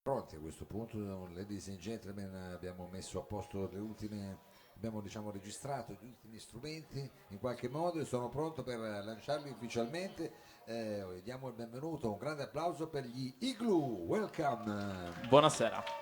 Pronti a questo punto, ladies and gentlemen, abbiamo messo a posto le ultime, abbiamo diciamo registrato gli ultimi strumenti in qualche modo e sono pronto per lanciarli ufficialmente. Diamo il benvenuto, un grande applauso per gli Igloo, welcome! Buonasera.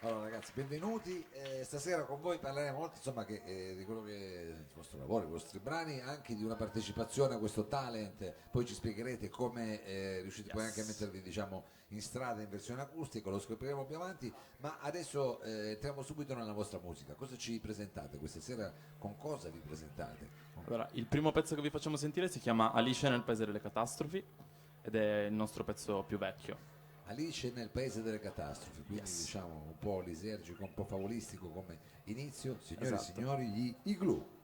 Allora ragazzi, benvenuti. Stasera con voi parleremo molto insomma di quello che è il vostro lavoro, i vostri brani, anche di una partecipazione a questo talent. Poi ci spiegherete come riuscite poi anche a Yes. mettervi diciamo in strada in versione acustica, lo scopriremo più avanti. Ma adesso entriamo subito nella vostra musica. Cosa ci presentate questa sera? Con cosa vi presentate? Allora, il primo pezzo che vi facciamo sentire si chiama Alice nel Paese delle Catastrofi ed è il nostro pezzo più vecchio. Alice nel paese delle catastrofi, quindi Yes. diciamo un po' lisergico, un po' favolistico come inizio. Signore e Esatto. signori, gli Igloo.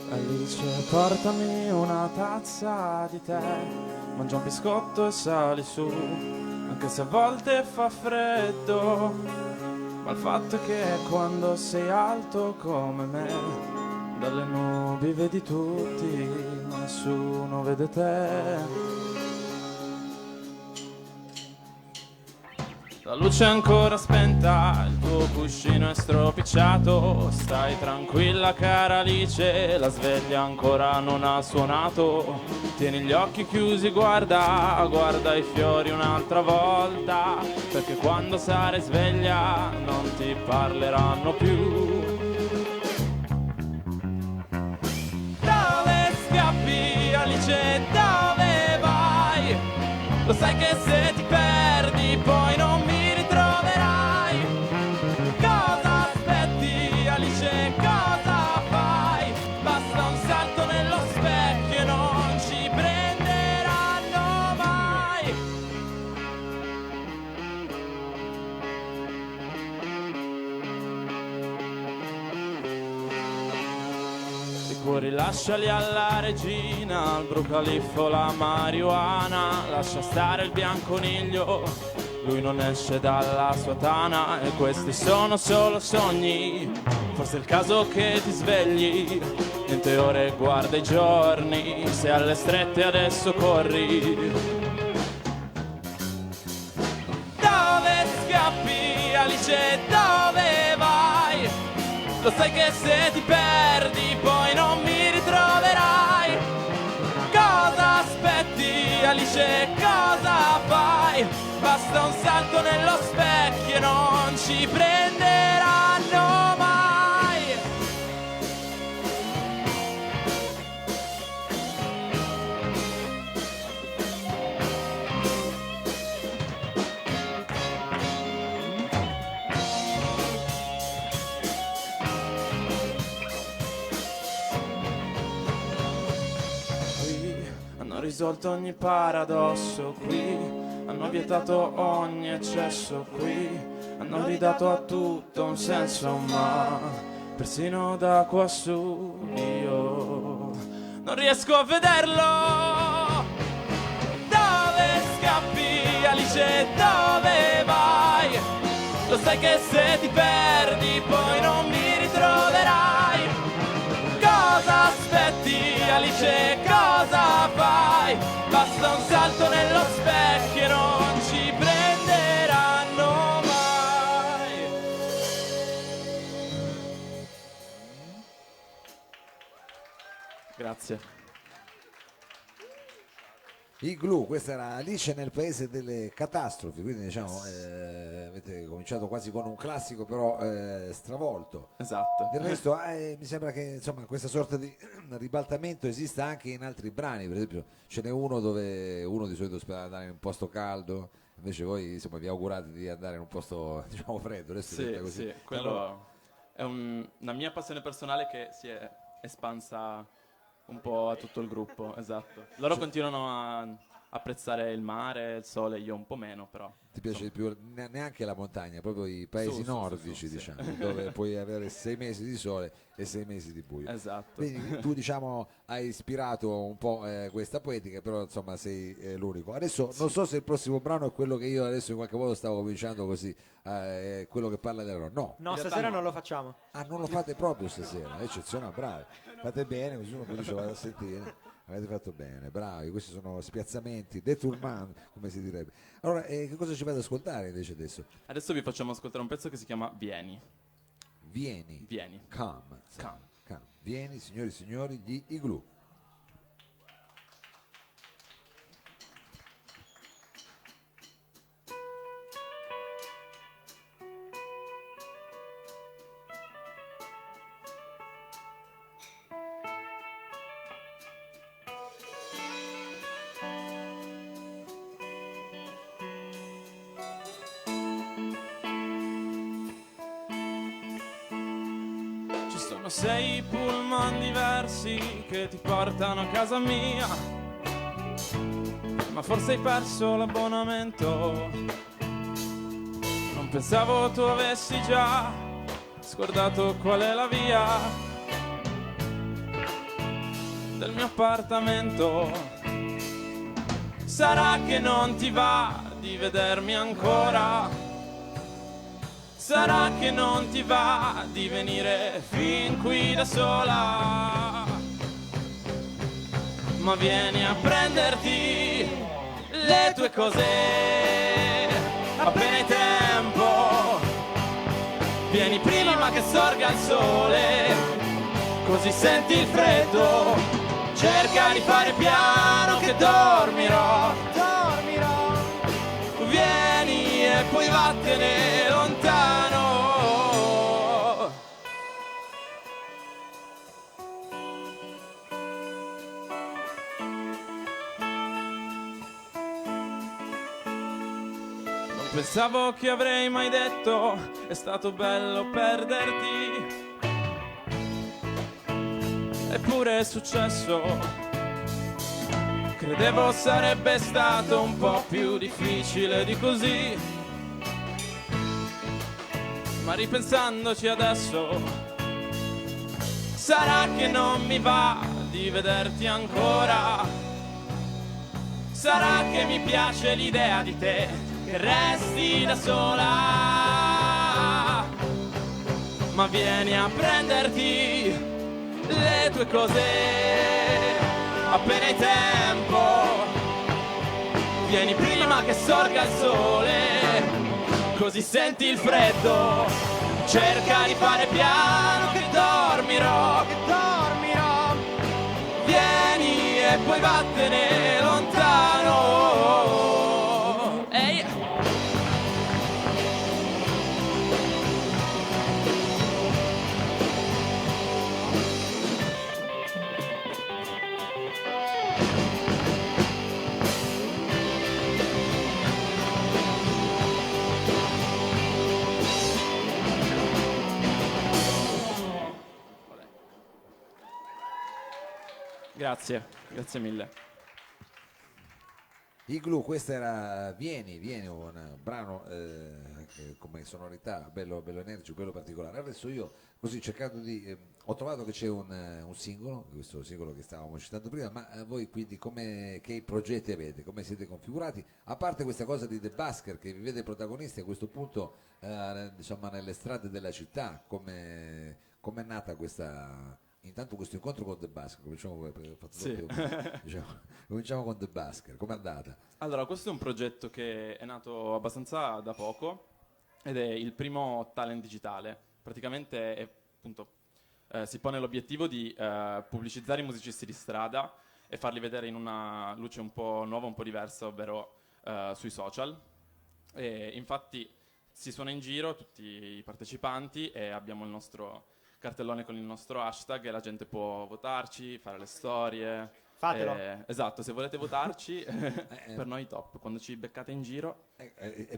Alice, portami una tazza di tè, mangia un biscotto e sali su, anche se a volte fa freddo, ma il fatto è che quando sei alto come me, dalle nubi vedi tutti, ma nessuno vede te. La luce è ancora spenta, il tuo cuscino è stropicciato. Stai tranquilla cara Alice, la sveglia ancora non ha suonato. Tieni gli occhi chiusi, guarda, guarda i fiori un'altra volta, perché quando sarai sveglia non ti parleranno più. Dove scappi Alice, dove vai? Lo sai che se ti perdi poi non mi ritroverai. Cosa aspetti Alice, cosa fai? Basta un salto nello specchio e non ci prenderanno mai. Sicuri lasciali alla regina, al brucaliffo la marijuana, lascia stare il bianconiglio, lui non esce dalla sua tana e questi sono solo sogni, forse è il caso che ti svegli, niente ore guarda i giorni, se alle strette adesso corri. Dove scappi Alice, dove vai? Lo sai che se ti perdi poi non mi ritroverai. Cosa aspetti Alice, cosa fai? Basta un salto nello specchio e non ci prenderanno mai. Qui hanno risolto ogni paradosso, qui hanno vietato ogni eccesso, qui hanno ridato a tutto un senso, ma persino da quassù io non riesco a vederlo. Dove scappi Alice, dove vai? Lo sai che se ti perdi poi non mi ritroverai. Cosa aspetti Alice, cosa fai? Basta un salto nello specchio e non ci prenderanno mai. Grazie. Igloo, questa era Alice nel paese delle catastrofi, quindi diciamo avete cominciato quasi con un classico però stravolto. Esatto. Del resto mi sembra che insomma questa sorta di ribaltamento esista anche in altri brani, per esempio ce n'è uno dove uno di solito spera di andare in un posto caldo, invece voi insomma vi augurate di andare in un posto diciamo freddo, adesso è Sì, detta così. sì, quello è una mia passione personale che si è espansa un po' a tutto il gruppo, esatto. Loro continuano a apprezzare il mare, il sole, io un po' meno, però. Ti piace di più neanche la montagna, proprio i paesi nordici, sì. diciamo, dove puoi avere 6 mesi di sole e 6 mesi di buio. Esatto. Quindi tu, diciamo, hai ispirato un po' questa poetica, però insomma sei l'unico. Adesso non so se il prossimo brano è quello che io adesso in qualche modo stavo cominciando così, quello che parla dell'oro. No. No, In stasera realtà non lo facciamo. Ah, non lo fate proprio stasera, eccezionale, bravi. Fate bene, così uno poi dice vado a sentire. Avete fatto bene, bravi, questi sono spiazzamenti, détournement, come si direbbe. Allora, che cosa ci fate ad ascoltare invece adesso? Adesso vi facciamo ascoltare un pezzo che si chiama Vieni. Vieni, Vieni. Come. Come. Vieni, signori e signori, gli Igloo. Ci sono 6 pullman diversi che ti portano a casa mia, ma forse hai perso l'abbonamento. Non pensavo tu avessi già scordato qual è la via del mio appartamento. Sarà che non ti va di vedermi ancora? Sarà che non ti va di venire fin qui da sola? Ma vieni a prenderti le tue cose appena hai tempo. Vieni prima che sorga il sole, così senti il freddo. Cerca di fare piano che dormirò. Vieni e poi vattene lontano. Non pensavo che avrei mai detto è stato bello perderti, eppure è successo. Credevo sarebbe stato un po' più difficile di così, ma ripensandoci adesso, sarà che non mi va di vederti ancora. Sarà che mi piace l'idea di te che resti da sola. Ma vieni a prenderti le tue cose appena hai tempo. Vieni prima che sorga il sole, così senti il freddo. Cerca di fare piano che dormirò. Vieni e poi vattene lontano. Ehi! Grazie mille. Igloo, questo era Vieni, un brano come sonorità bello energico, bello particolare. Adesso io, così cercando di... ho trovato che c'è un singolo, questo singolo che stavamo citando prima, ma voi quindi che progetti avete, come siete configurati? A parte questa cosa di The Busker che vi vede protagonisti a questo punto, diciamo, nelle strade della città, come è nata questa... Intanto questo incontro con The Busker, cominciamo con The Busker, com'è andata? Allora, questo è un progetto che è nato abbastanza da poco ed è il primo talent digitale. Praticamente appunto, si pone l'obiettivo di pubblicizzare i musicisti di strada e farli vedere in una luce un po' nuova, un po' diversa, ovvero sui social. E infatti si suona in giro tutti i partecipanti e abbiamo il nostro cartellone con il nostro hashtag e la gente può votarci, fare le storie. Fatelo. Esatto, se volete votarci per noi top, quando ci beccate in giro.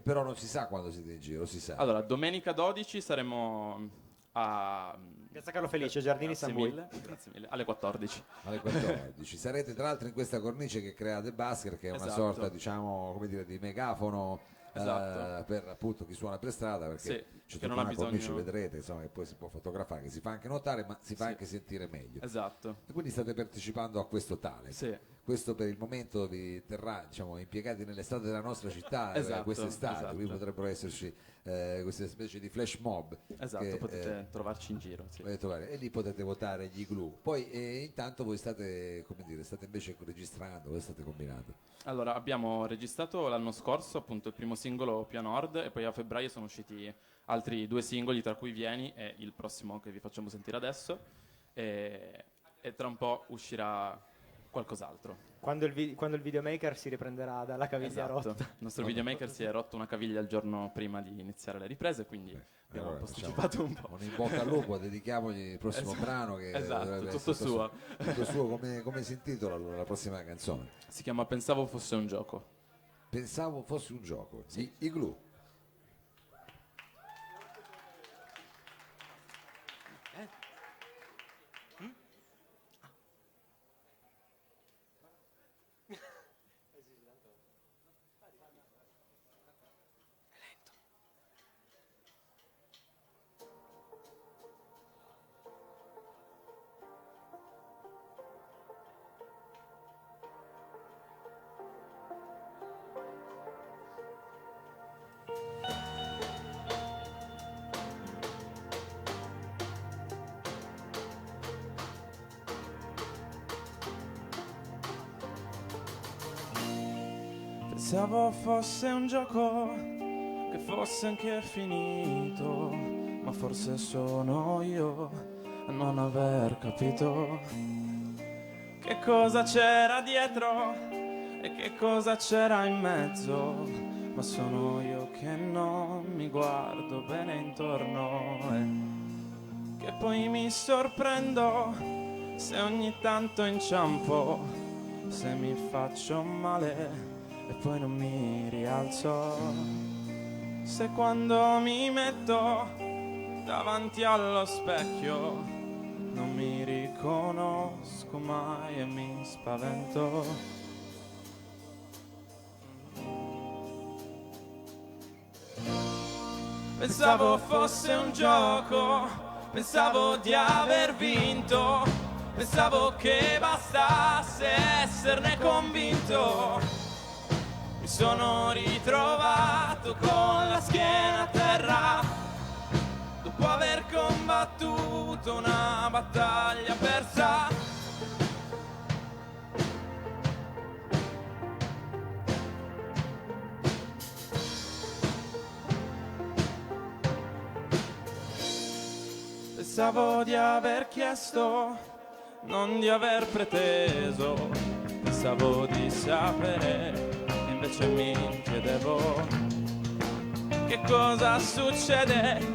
Però non si sa quando siete in giro, si sa. Allora, domenica 12 saremo a Piazza Carlo Felice, Giardini grazie Sambui. mille, grazie mille, alle 14. Alle 14 sarete tra l'altro in questa cornice che crea The Busker, che è una Esatto. sorta, diciamo, come dire, di megafono Esatto. per appunto chi suona per strada, perché Sì, c'è che tutta non ha una cornice, bisogno- vedrete, insomma, che poi si può fotografare, che si fa anche notare, ma si fa Sì. anche sentire meglio. Esatto. E quindi state partecipando a questo talent. Sì. Questo per il momento vi terrà, diciamo, impiegati nelle strade della nostra città Esatto, quest'estate, esatto. qui potrebbero esserci queste specie di flash mob. Esatto, che, potete trovarci in giro. Sì. potete trovare, e lì potete votare gli Igloo. Poi intanto voi state, come dire, state invece registrando, cosa state combinando? Allora, abbiamo registrato l'anno scorso appunto il primo singolo Pia Nord e poi a febbraio sono usciti altri 2 singoli, tra cui Vieni e il prossimo che vi facciamo sentire adesso, e tra un po' uscirà qualcos'altro. Quando il videomaker si riprenderà dalla caviglia Esatto. rotta. Il nostro videomaker si è rotto una caviglia il giorno prima di iniziare le riprese, quindi abbiamo Allora, posticipato un po'. Un in bocca al lupo, dedichiamogli il prossimo Esatto. brano che Esatto, dovrebbe tutto essere suo. tutto suo. Come si intitola allora la prossima canzone? Si chiama Pensavo fosse un gioco. Pensavo fosse un gioco. Gli Igloo. Pensavo fosse un gioco, che fosse anche finito, ma forse sono io a non aver capito che cosa c'era dietro e che cosa c'era in mezzo, ma sono io che non mi guardo bene intorno e che poi mi sorprendo se ogni tanto inciampo, se mi faccio male e poi non mi rialzo, se quando mi metto davanti allo specchio non mi riconosco mai e mi spavento. Pensavo fosse un gioco, pensavo di aver vinto, pensavo che bastasse esserne convinto. Mi sono ritrovato con la schiena a terra, dopo aver combattuto una battaglia persa. Pensavo di aver chiesto, non di aver preteso, pensavo di sapere, invece mi chiedevo che cosa succede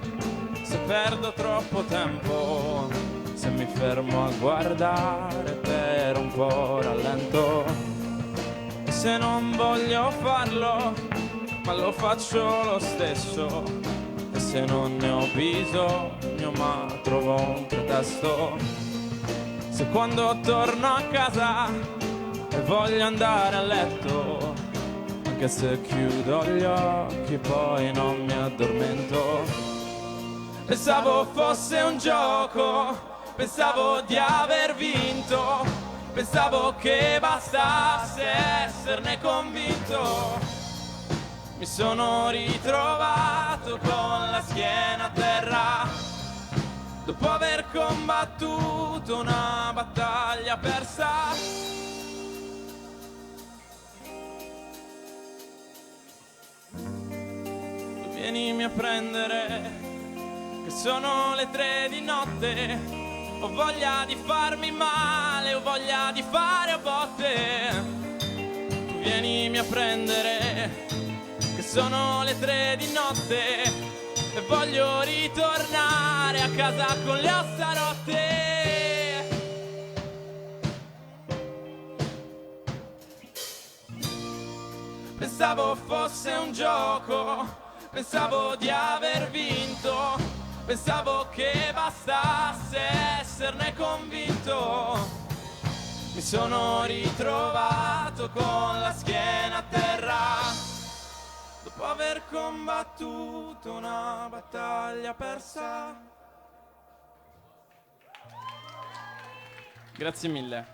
se perdo troppo tempo, se mi fermo a guardare per un po' rallento, e se non voglio farlo ma lo faccio lo stesso, e se non ne ho bisogno ma trovo un pretesto, se quando torno a casa e voglio andare a letto, anche se chiudo gli occhi poi non mi addormento. Pensavo fosse un gioco, pensavo di aver vinto, pensavo che bastasse esserne convinto. Mi sono ritrovato con la schiena a terra, dopo aver combattuto una battaglia persa. Vienimi a prendere, che sono le 3 di notte, ho voglia di farmi male, ho voglia di fare a botte. Tu vienimi a prendere, che sono le 3 di notte e voglio ritornare a casa con le ossa rotte. Pensavo fosse un gioco, pensavo di aver vinto, Pensavo che bastasse esserne convinto. Mi sono ritrovato con la schiena a terra, dopo aver combattuto una battaglia persa. Grazie mille.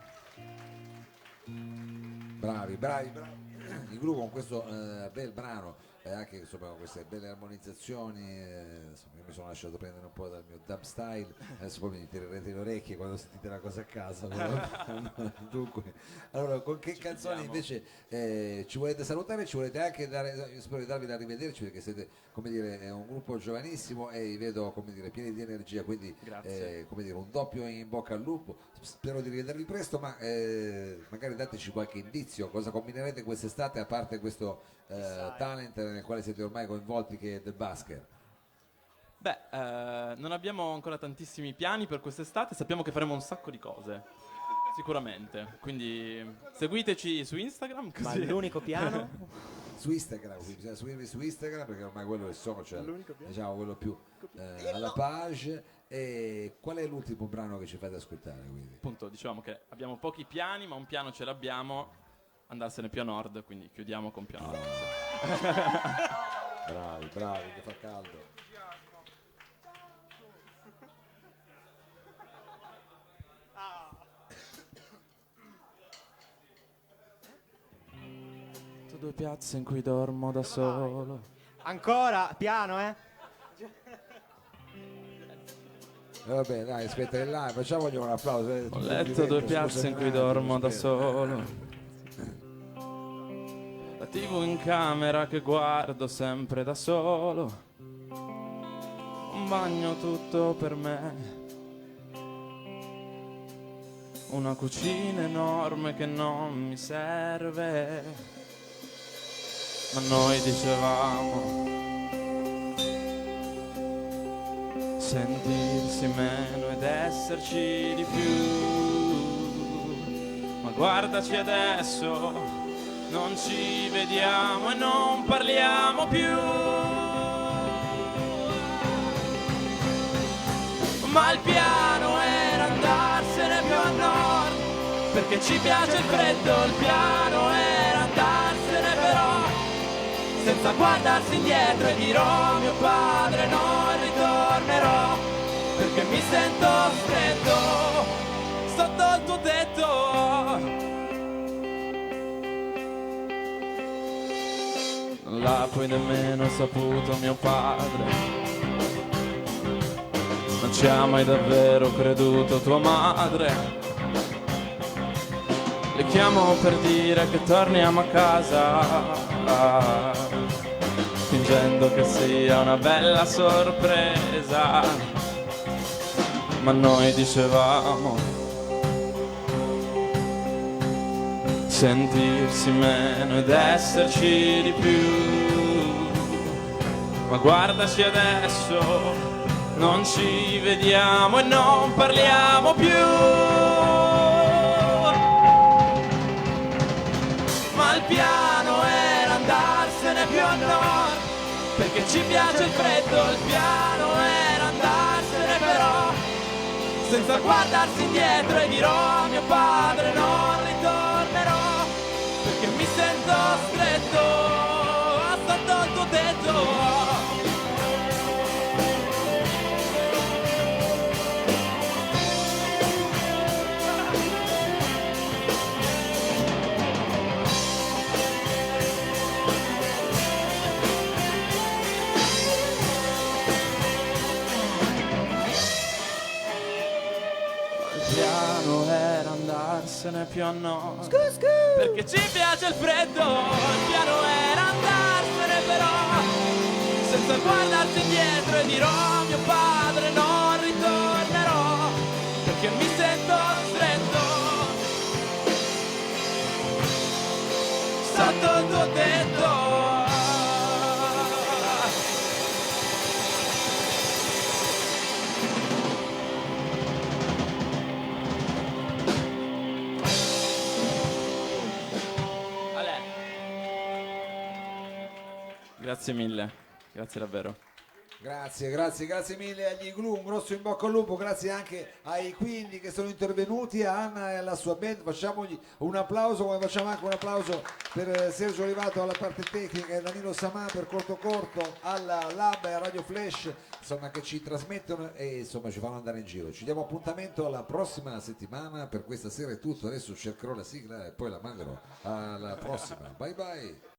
Bravi. Il gruppo con questo bel brano e anche insomma con queste belle armonizzazioni, insomma, io mi sono lasciato prendere un po' dal mio dub style, adesso poi mi tirerete le orecchie quando sentite la cosa a casa. Dunque, allora con che canzoni invece ci volete salutare? Ci volete anche dare, spero di darvi da rivederci perché siete, come dire, è un gruppo giovanissimo e vi vedo, come dire, pieni di energia, quindi come dire, un doppio in bocca al lupo. Spero di rivedervi presto, ma magari dateci qualche indizio, cosa combinerete quest'estate a parte questo talent nel quale siete ormai coinvolti, che è del Basker. Beh, non abbiamo ancora tantissimi piani per quest'estate, sappiamo che faremo un sacco di cose, sicuramente, quindi seguiteci su Instagram. Così. Ma l'unico piano? Su Instagram, bisogna seguirvi su Instagram perché ormai quello è il social, diciamo quello più alla page. E qual è l'ultimo brano che ci fate ascoltare? Quindi? Appunto, diciamo che abbiamo pochi piani, ma un piano ce l'abbiamo, andarsene più a nord, quindi chiudiamo con più a nord. Bravi, che fa caldo. Due piazze in cui dormo da solo. Ancora? Piano, eh? Vabbè, dai, aspetta, là, facciamogli un applauso. Ho letto due piazze in cui dormo da solo. La TV in camera che guardo sempre da solo. Un bagno tutto per me. Una cucina enorme che non mi serve. Ma noi dicevamo sentirsi meno ed esserci di più. Ma guardaci adesso, non ci vediamo e non parliamo più. Ma il piano era andarsene più a nord, perché ci piace il freddo. Il piano era andarsene però senza guardarsi indietro, e dirò a mio padre non ritornerò, perché mi sento stretto sotto il tuo tetto. Non l'ha poi nemmeno saputo mio padre, non ci ha mai davvero creduto tua madre. Le chiamo per dire che torniamo a casa, fingendo che sia una bella sorpresa. Ma noi dicevamo sentirsi meno ed esserci di più. Ma guardaci adesso, non ci vediamo e non parliamo più. Ma il piano era andarsene più a nord, perché ci piace il freddo. Il piano era andarsene però senza guardarsi indietro, e dirò a mio padre non ritornerò, perché mi sento stretto sotto il tuo tetto. Era andarsene più a nord, perché ci piace il freddo. Il piano era andarsene però senza guardarsi indietro, e dirò a mio padre non ritornerò, perché mi sento stretto sotto il tuo tetto. Grazie mille, grazie davvero. Grazie mille agli Igloo, un grosso in bocca al lupo, grazie anche ai Quindi che sono intervenuti, a Anna e alla sua band, facciamogli un applauso, come facciamo anche un applauso per Sergio Olivato alla parte tecnica e Danilo Samà per Corto Corto alla Lab e a Radio Flash, insomma, che ci trasmettono e insomma ci fanno andare in giro. Ci diamo appuntamento alla prossima settimana, per questa sera è tutto, adesso cercherò la sigla e poi la manderò alla prossima, bye bye.